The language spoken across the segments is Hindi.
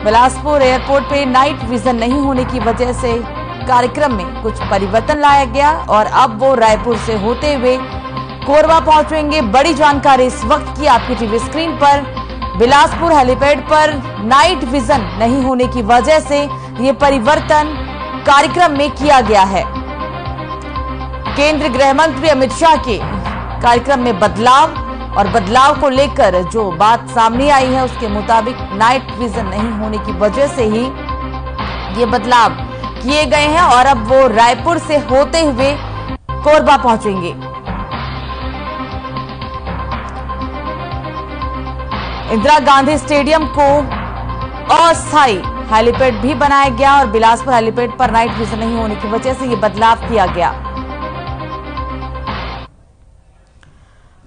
बिलासपुर एयरपोर्ट पे नाइट विजन नहीं होने की वजह से कार्यक्रम में कुछ परिवर्तन लाया गया और अब वो रायपुर से होते हुए कोरबा पहुंचेंगे। बड़ी जानकारी इस वक्त की आपकी टीवी स्क्रीन पर। बिलासपुर हेलीपैड पर नाइट विजन नहीं होने की वजह से ये परिवर्तन कार्यक्रम में किया गया है। केंद्रीय गृह मंत्री अमित शाह के कार्यक्रम में बदलाव और बदलाव को लेकर जो बात सामने आई है उसके मुताबिक नाइट विजन नहीं होने की वजह से ही ये बदलाव किए गए हैं और अब वो रायपुर से होते हुए कोरबा पहुंचेंगे। इंदिरा गांधी स्टेडियम को अस्थायी हेलीपैड भी बनाया गया और बिलासपुर हेलीपैड पर नाइट विजन नहीं होने की वजह से ये बदलाव किया गया।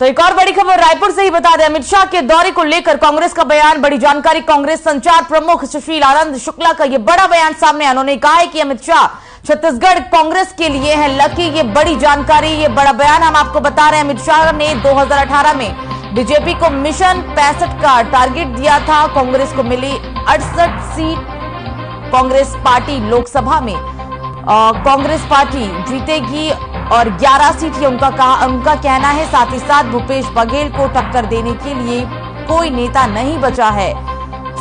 तो एक और बड़ी खबर रायपुर से ही बता दें, अमित शाह के दौरे को लेकर कांग्रेस का बयान। बड़ी जानकारी, कांग्रेस संचार प्रमुख सुशील आनंद शुक्ला का यह बड़ा बयान सामने। उन्होंने कहा है कि अमित शाह छत्तीसगढ़ कांग्रेस के लिए है लकी। ये बड़ी जानकारी, ये बड़ा बयान हम आपको बता रहे हैं। अमित शाह ने 2018 में बीजेपी को मिशन 65 का टारगेट दिया था। कांग्रेस को मिली 68 सीट। कांग्रेस पार्टी लोकसभा में कांग्रेस पार्टी जीतेगी और 11 सीट ये उनका कहना है। साथ ही साथ भूपेश बघेल को टक्कर देने के लिए कोई नेता नहीं बचा है।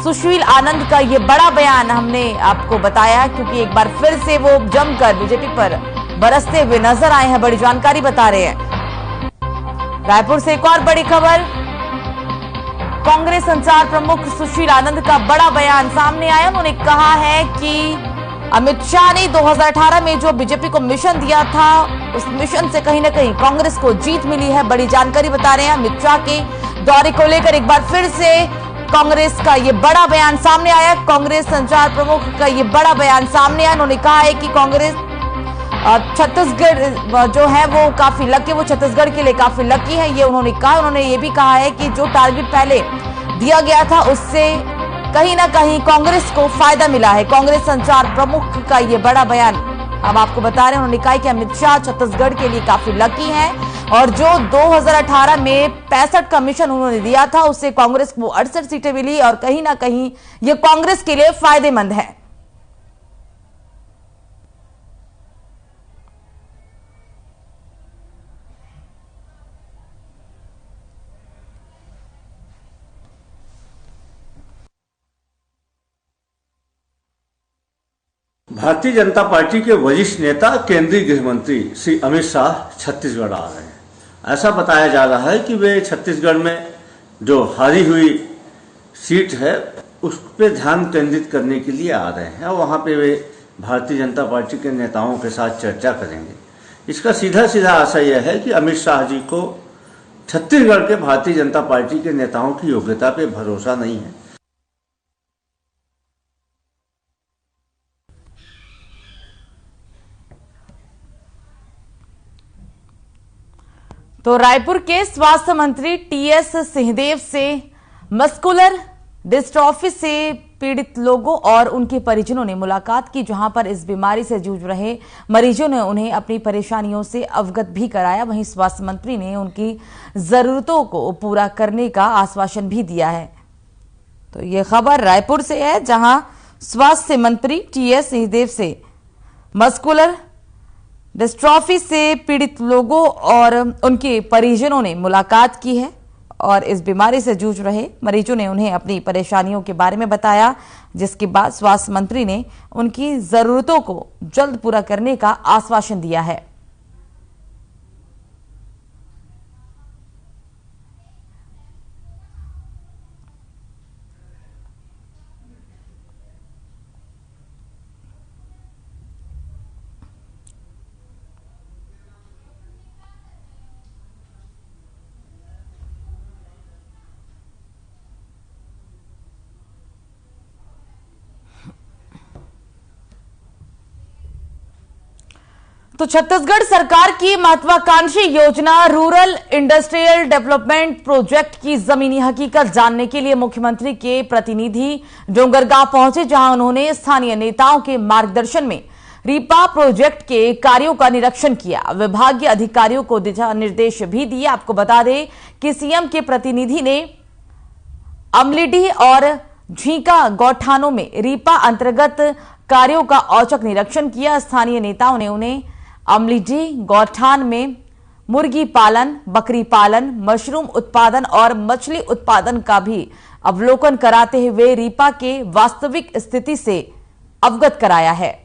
सुशील आनंद का ये बड़ा बयान हमने आपको बताया क्योंकि एक बार फिर से वो जमकर बीजेपी पर बरसते हुए नजर आए हैं। बड़ी जानकारी बता रहे हैं। रायपुर से एक और बड़ी खबर, कांग्रेस संचार प्रमुख सुशील आनंद का बड़ा बयान सामने आया। उन्होंने कहा है कि अमित शाह ने 2018 में जो बीजेपी को मिशन दिया था उस मिशन से कहीं ना कहीं कांग्रेस को जीत मिली है। बड़ी जानकारी बता रहे हैं। अमित शाह के दौरे को लेकर एक बार फिर से कांग्रेस का ये बड़ा बयान सामने आया। कांग्रेस संचार प्रमुख का ये बड़ा बयान सामने आया। उन्होंने कहा है कि कांग्रेस छत्तीसगढ़ जो है वो काफी लकी, वो छत्तीसगढ़ के लिए काफी लकी है, ये उन्होंने कहा। उन्होंने ये भी कहा है कि जो टारगेट पहले दिया गया था उससे कहीं ना कहीं कांग्रेस को फायदा मिला है। कांग्रेस संचार प्रमुख का ये बड़ा बयान हम आपको बता रहे हैं। उन्होंने कहा कि अमित शाह छत्तीसगढ़ के लिए काफी लकी हैं और जो 2018 में 65 का मिशन उन्होंने दिया था उससे कांग्रेस को 68 सीटें मिली और कहीं ना कहीं ये कांग्रेस के लिए फायदेमंद है। भारतीय जनता पार्टी के वरिष्ठ नेता केंद्रीय गृह मंत्री श्री अमित शाह छत्तीसगढ़ आ रहे हैं। ऐसा बताया जा रहा है कि वे छत्तीसगढ़ में जो हारी हुई सीट है उस पर ध्यान केंद्रित करने के लिए आ रहे हैं और वहां पे वे भारतीय जनता पार्टी के नेताओं के साथ चर्चा करेंगे। इसका सीधा सीधा आशय यह है कि अमित शाह जी को छत्तीसगढ़ के भारतीय जनता पार्टी के नेताओं की योग्यता पे भरोसा नहीं है। तो रायपुर के स्वास्थ्य मंत्री टीएस सिंहदेव से मस्कुलर डिस्ट्रॉफी से पीड़ित लोगों और उनके परिजनों ने मुलाकात की, जहां पर इस बीमारी से जूझ रहे मरीजों ने उन्हें अपनी परेशानियों से अवगत भी कराया। वहीं स्वास्थ्य मंत्री ने उनकी जरूरतों को पूरा करने का आश्वासन भी दिया है। तो ये खबर रायपुर से है, जहां स्वास्थ्य मंत्री टीएस सिंहदेव से मस्कुलर डिस्ट्रॉफी से पीड़ित लोगों और उनके परिजनों ने मुलाकात की है और इस बीमारी से जूझ रहे मरीजों ने उन्हें अपनी परेशानियों के बारे में बताया, जिसके बाद स्वास्थ्य मंत्री ने उनकी जरूरतों को जल्द पूरा करने का आश्वासन दिया है। तो छत्तीसगढ़ सरकार की महत्वाकांक्षी योजना रूरल इंडस्ट्रियल डेवलपमेंट प्रोजेक्ट की जमीनी हकीकत जानने के लिए मुख्यमंत्री के प्रतिनिधि डोंगरगांव पहुंचे, जहां उन्होंने स्थानीय नेताओं के मार्गदर्शन में रीपा प्रोजेक्ट के कार्यों का निरीक्षण किया। विभागीय अधिकारियों को दिशा निर्देश भी दिए। आपको बता दें कि सीएम के प्रतिनिधि ने अमलीडीह और झींका गौठानों में रीपा अंतर्गत कार्यों का औचक निरीक्षण किया। स्थानीय नेताओं ने उन्हें अमलीडी गौठान में मुर्गी पालन, बकरी पालन, मशरूम उत्पादन और मछली उत्पादन का भी अवलोकन कराते हुए रीपा के वास्तविक स्थिति से अवगत कराया है।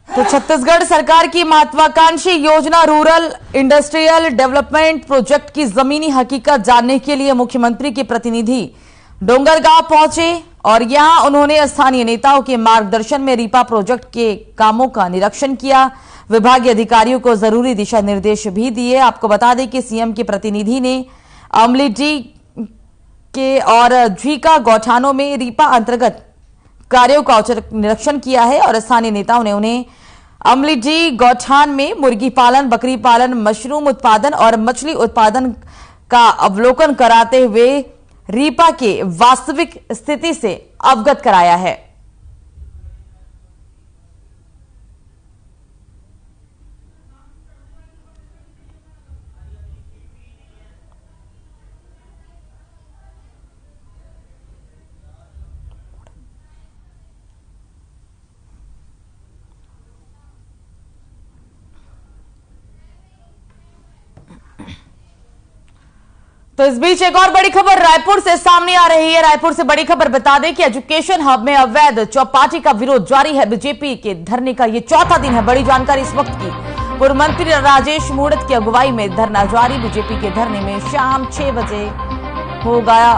तो छत्तीसगढ़ सरकार की महत्वाकांक्षी योजना रूरल इंडस्ट्रियल डेवलपमेंट प्रोजेक्ट की जमीनी हकीकत जानने के लिए मुख्यमंत्री के प्रतिनिधि डोंगरगांव पहुंचे और यहां उन्होंने स्थानीय नेताओं के मार्गदर्शन में रीपा प्रोजेक्ट के कामों का निरीक्षण किया। विभागीय अधिकारियों को जरूरी दिशा निर्देश भी दिए। आपको बता दें कि सीएम के प्रतिनिधि ने अमलीडी के और झींका गौठानों में रीपा अंतर्गत कार्यों का औचक निरीक्षण किया है और स्थानीय नेताओं ने उन्हें अमलीडी गौठान में मुर्गी पालन, बकरी पालन, मशरूम उत्पादन और मछली उत्पादन का अवलोकन कराते हुए रीपा के वास्तविक स्थिति से अवगत कराया है। तो इस बीच एक और बड़ी खबर रायपुर से सामने आ रही है। रायपुर से बड़ी खबर बता दें कि एजुकेशन हब में अवैध चौपाटी का विरोध जारी है। बीजेपी के धरने का ये चौथा दिन है। बड़ी जानकारी इस वक्त की। पूर्व मंत्री राजेश मूणत की अगुवाई में धरना जारी। बीजेपी के धरने में शाम 6 बजे हो गया।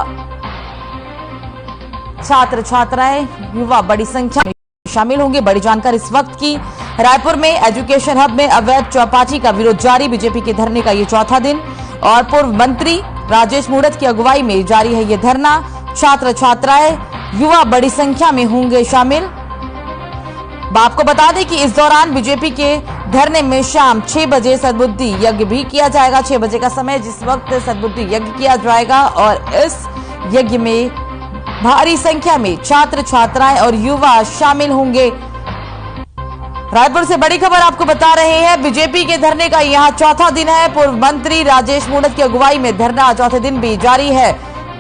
छात्र छात्राएं, युवा बड़ी संख्या में शामिल होंगे। बड़ी जानकारी इस वक्त की। रायपुर में एजुकेशन हब में अवैध चौपाटी का विरोध जारी। बीजेपी के धरने का ये चौथा दिन और पूर्व मंत्री राजेश मूणत की अगुवाई में जारी है ये धरना। छात्र छात्राएं, युवा बड़ी संख्या में होंगे शामिल। आपको बता दें कि इस दौरान बीजेपी के धरने में शाम 6 बजे सद्बुद्धि यज्ञ भी किया जाएगा। 6 बजे का समय जिस वक्त सद्बुद्धि यज्ञ किया जाएगा और इस यज्ञ में भारी संख्या में छात्र छात्राएं और युवा शामिल होंगे। रायपुर से बड़ी खबर आपको बता रहे हैं। बीजेपी के धरने का यहां चौथा दिन है। पूर्व मंत्री राजेश मूणत की अगुवाई में धरना चौथे दिन भी जारी है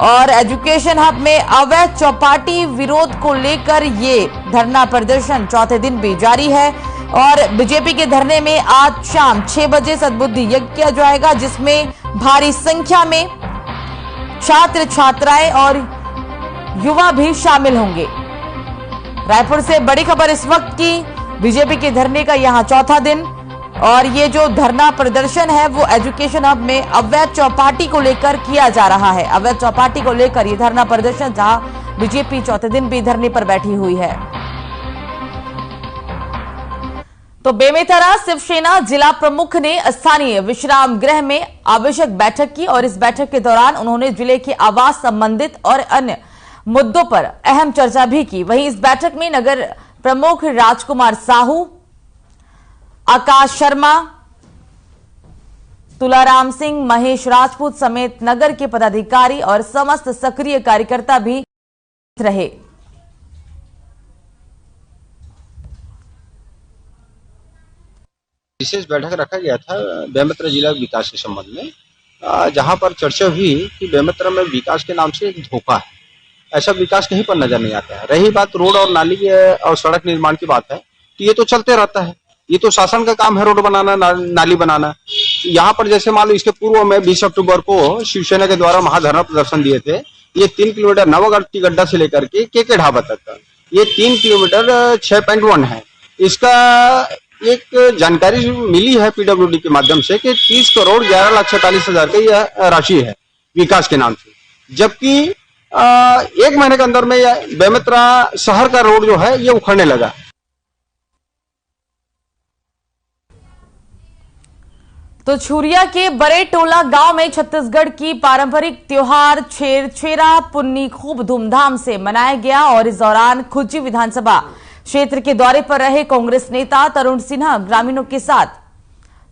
और एजुकेशन हब में अवैध चौपाटी विरोध को लेकर ये धरना प्रदर्शन चौथे दिन भी जारी है। और बीजेपी के धरने में आज शाम 6 बजे सद्बुद्धि यज्ञ किया जाएगा जिसमें भारी संख्या में छात्र छात्राएं और युवा भी शामिल होंगे। रायपुर से बड़ी खबर इस वक्त की। बीजेपी के धरने का यहां चौथा दिन और ये जो धरना प्रदर्शन है वो एजुकेशन हब में अवैध चौपाटी को लेकर किया जा रहा है। अवैध चौपाटी को लेकर ये धरना प्रदर्शन जहां बीजेपी चौथे दिन भी धरने पर बैठी हुई है। तो बेमेतरा शिवसेना जिला प्रमुख ने स्थानीय विश्राम गृह में आवश्यक बैठक की और इस बैठक के दौरान उन्होंने जिले के आवास संबंधित और अन्य मुद्दों पर अहम चर्चा भी की। वहीं इस बैठक में नगर प्रमुख राजकुमार साहू, आकाश शर्मा, तुलाराम सिंह, महेश राजपूत समेत नगर के पदाधिकारी और समस्त सक्रिय कार्यकर्ता भी रहे। विशेष बैठक रखा गया था बेमेतरा जिला विकास के संबंध में, जहां पर चर्चा हुई कि बेमेतरा में विकास के नाम से एक धोखा है। ऐसा विकास कहीं पर नजर नहीं आता है। रही बात रोड और नाली और सड़क निर्माण की बात है तो ये तो चलते रहता है। ये तो शासन का काम है रोड बनाना, नाली बनाना। यहाँ पर जैसे मान लो इसके पूर्व में 20 अक्टूबर को शिवसेना के द्वारा महाधरना प्रदर्शन दिए थे। ये 3 किलोमीटर नवागढ़ गड्ढा से लेकर के ढाबा तक का ये 3 किलोमीटर 6.1 है। इसका एक जानकारी मिली है पीडब्ल्यूडी के माध्यम से कि 30 करोड़ 11,46,000 की यह राशि है विकास के नाम से। जबकि 1 महीने के अंदर में बेमेतरा शहर का रोड जो है ये उखड़ने लगा। तो छुरिया के बड़े टोला गांव में छत्तीसगढ़ की पारंपरिक त्योहार छेरा पुन्नी खूब धूमधाम से मनाया गया और इस दौरान खुज्जी विधानसभा क्षेत्र के दौरे पर रहे कांग्रेस नेता तरुण सिन्हा ग्रामीणों के साथ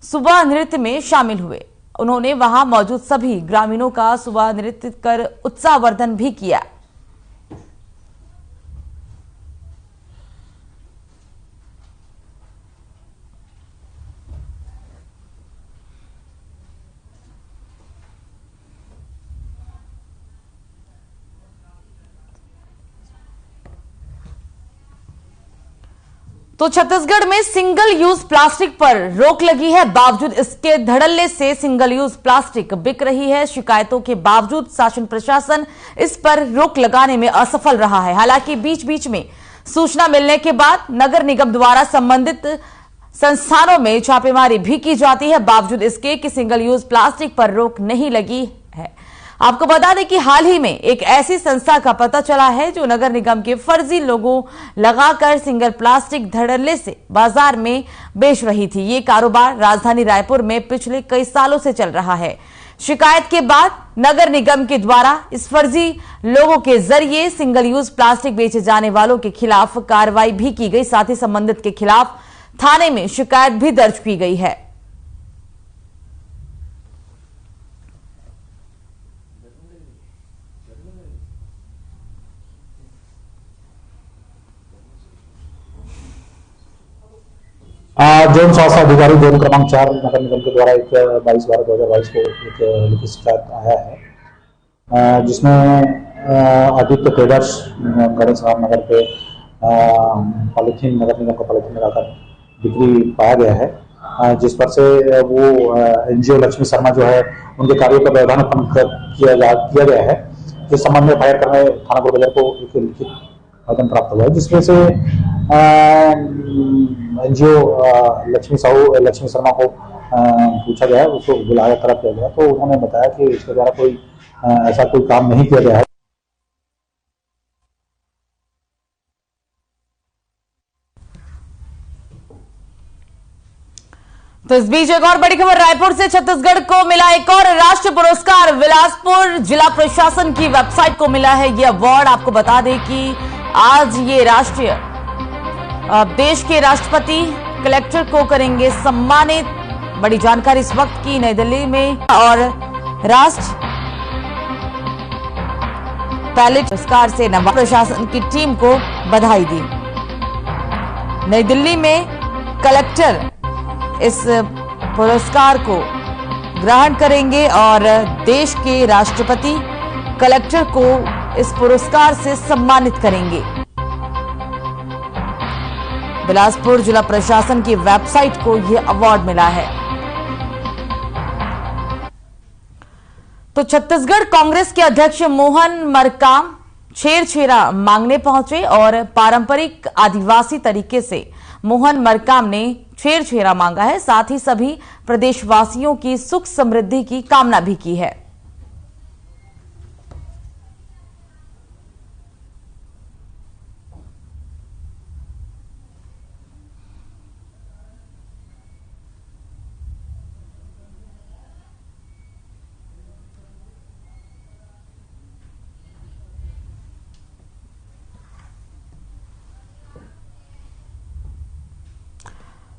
सुबह नृत्य में शामिल हुए। उन्होंने वहां मौजूद सभी ग्रामीणों का सुबह नृत्य कर उत्साहवर्धन भी किया। तो छत्तीसगढ़ में सिंगल यूज प्लास्टिक पर रोक लगी है, बावजूद इसके धड़ल्ले से सिंगल यूज प्लास्टिक बिक रही है। शिकायतों के बावजूद शासन प्रशासन इस पर रोक लगाने में असफल रहा है। हालांकि बीच बीच में सूचना मिलने के बाद नगर निगम द्वारा संबंधित संस्थानों में छापेमारी भी की जाती है, बावजूद इसके कि सिंगल यूज प्लास्टिक पर रोक नहीं लगी है। आपको बता दें कि हाल ही में एक ऐसी संस्था का पता चला है जो नगर निगम के फर्जी लोगो लगाकर सिंगल प्लास्टिक धड़ल्ले से बाजार में बेच रही थी। ये कारोबार राजधानी रायपुर में पिछले कई सालों से चल रहा है। शिकायत के बाद नगर निगम के द्वारा इस फर्जी लोगों के जरिए सिंगल यूज प्लास्टिक बेचे जाने वालों के खिलाफ कार्रवाई भी की गई, साथ ही संबंधित के खिलाफ थाने में शिकायत भी दर्ज की गई है। जोन स्वास्थ्य अधिकारी जोन क्रमांक 4 नगर निगम के द्वारा एक 22/12/2022 को एक लिखित शिकायत आया है, जिसमें आदित्य ट्रेडर्स गणेश राम नगर पे पॉलिथीन नगर निगम का पॉलिथीन लगाकर बिक्री पाया गया है, जिस पर से वो एनजीओ लक्ष्मी शर्मा जो है उनके कार्यों का वैधानिक किया गया है। जिस संबंध में फायर करने थाना गोलबाजार को एक लिखित आवेदन प्राप्त हुआ है, जिसमें से एनजीओ लक्ष्मी शर्मा को पूछा गया, उसको बुलाया तलब किया गया, तो उन्होंने बताया कि इसके द्वारा कोई ऐसा कोई काम नहीं किया गया है। तो इस बीच एक और बड़ी खबर रायपुर से। छत्तीसगढ़ को मिला एक और राष्ट्रीय पुरस्कार। बिलासपुर जिला प्रशासन की वेबसाइट को मिला है ये अवार्ड। आपको बता दें कि आज ये राष्ट्रीय देश के राष्ट्रपति कलेक्टर को करेंगे सम्मानित। बड़ी जानकारी इस वक्त की नई दिल्ली में, और राष्ट्र पहले पुरस्कार से नवाब प्रशासन की टीम को बधाई दी। नई दिल्ली में कलेक्टर इस पुरस्कार को ग्रहण करेंगे और देश के राष्ट्रपति कलेक्टर को इस पुरस्कार से सम्मानित करेंगे। बिलासपुर जिला प्रशासन की वेबसाइट को यह अवार्ड मिला है। तो छत्तीसगढ़ कांग्रेस के अध्यक्ष मोहन मरकाम छेरछेरा मांगने पहुंचे और पारंपरिक आदिवासी तरीके से मोहन मरकाम ने छेरछेरा मांगा है। साथ ही सभी प्रदेशवासियों की सुख समृद्धि की कामना भी की है।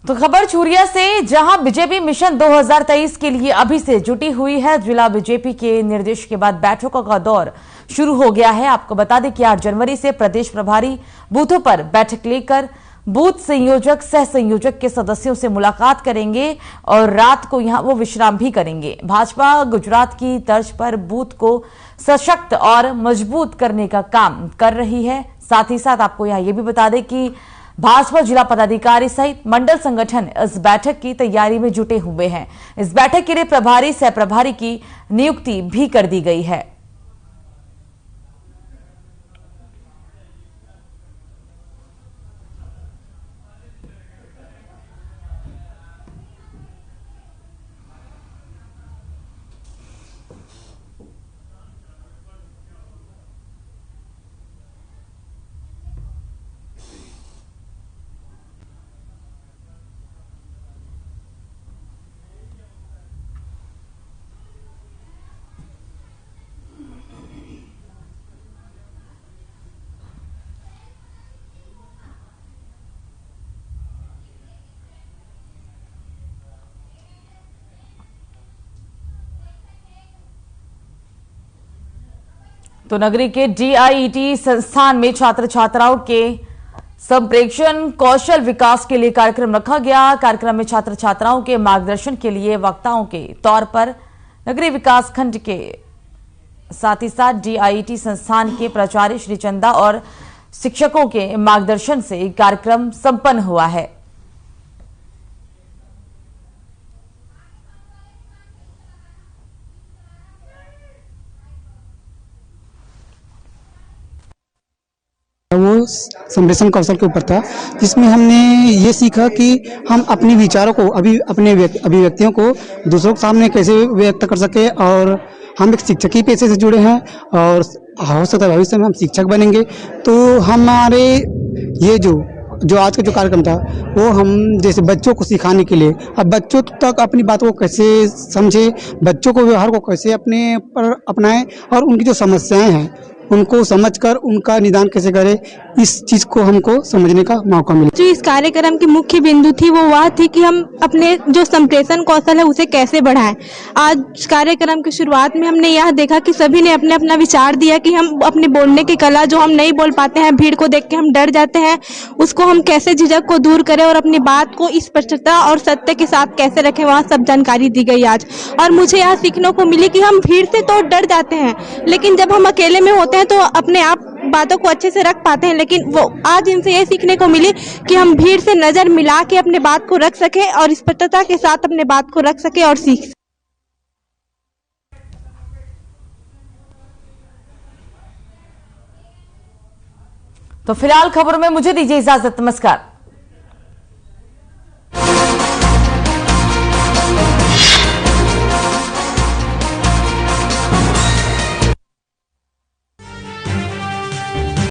तो खबर छुरिया से, जहां बीजेपी मिशन 2023 के लिए अभी से जुटी हुई है। जिला बीजेपी के निर्देश के बाद बैठकों का दौर शुरू हो गया है। आपको बता दें कि 8 जनवरी से प्रदेश प्रभारी बूथों पर बैठक लेकर बूथ संयोजक सह संयोजक के सदस्यों से मुलाकात करेंगे और रात को यहां वो विश्राम भी करेंगे। भाजपा गुजरात की तर्ज पर बूथ को सशक्त और मजबूत करने का काम कर रही है। साथ ही साथ आपको यहां ये भी बता दें कि भाजपा जिला पदाधिकारी सहित मंडल संगठन इस बैठक की तैयारी में जुटे हुए हैं। इस बैठक के लिए प्रभारी सह प्रभारी की नियुक्ति भी कर दी गई है। तो नगरी के डीआईटी संस्थान में छात्र छात्राओं के संप्रेक्षण कौशल विकास के लिए कार्यक्रम रखा गया। कार्यक्रम में छात्र छात्राओं के मार्गदर्शन के लिए वक्ताओं के तौर पर नगरी विकास खंड के साथ ही साथ डीआईटी संस्थान के प्राचार्य श्री चंदा और शिक्षकों के मार्गदर्शन से कार्यक्रम संपन्न हुआ है। वो संप्रेषण कौशल के ऊपर था, जिसमें हमने ये सीखा कि हम अपने विचारों को अपने अभिव्यक्तियों को दूसरों के सामने कैसे व्यक्त कर सके। और हम एक शिक्षक ही पेशे से जुड़े हैं और हो सकता है भविष्य में हम शिक्षक बनेंगे। तो हमारे ये जो आज का जो कार्यक्रम था वो हम जैसे बच्चों को सिखाने के लिए, अब बच्चों तक अपनी बातों को कैसे समझे, बच्चों को व्यवहार को कैसे अपने पर अपनाएं और उनकी जो समस्याएं हैं उनको समझकर उनका निदान कैसे करें, इस चीज को हमको समझने का मौका मिला। जो इस कार्यक्रम की मुख्य बिंदु थी वो वह थी कि हम अपने जो संप्रेषण कौशल है उसे कैसे बढ़ाएं। आज कार्यक्रम की शुरुआत में हमने यह देखा कि सभी ने अपने अपना विचार दिया कि हम अपने बोलने की कला जो हम नहीं बोल पाते हैं, भीड़ को देख के हम डर जाते हैं, उसको हम कैसे झिझक को दूर करें और अपनी बात को स्पष्टता और सत्य के साथ कैसे रखें, वह सब जानकारी दी गई आज। और मुझे यह सीखने को मिली कि हम भीड़ से तो डर जाते हैं, लेकिन जब हम अकेले में होते हैं तो अपने आप बातों को अच्छे से रख पाते हैं। लेकिन वो आज इनसे ये सीखने को मिली कि हम भीड़ से नजर मिला के अपने बात को रख सके और स्पष्टता के साथ अपने बात को रख सके और सीख। तो फिलहाल खबरों में मुझे दीजिए इजाजत। नमस्कार।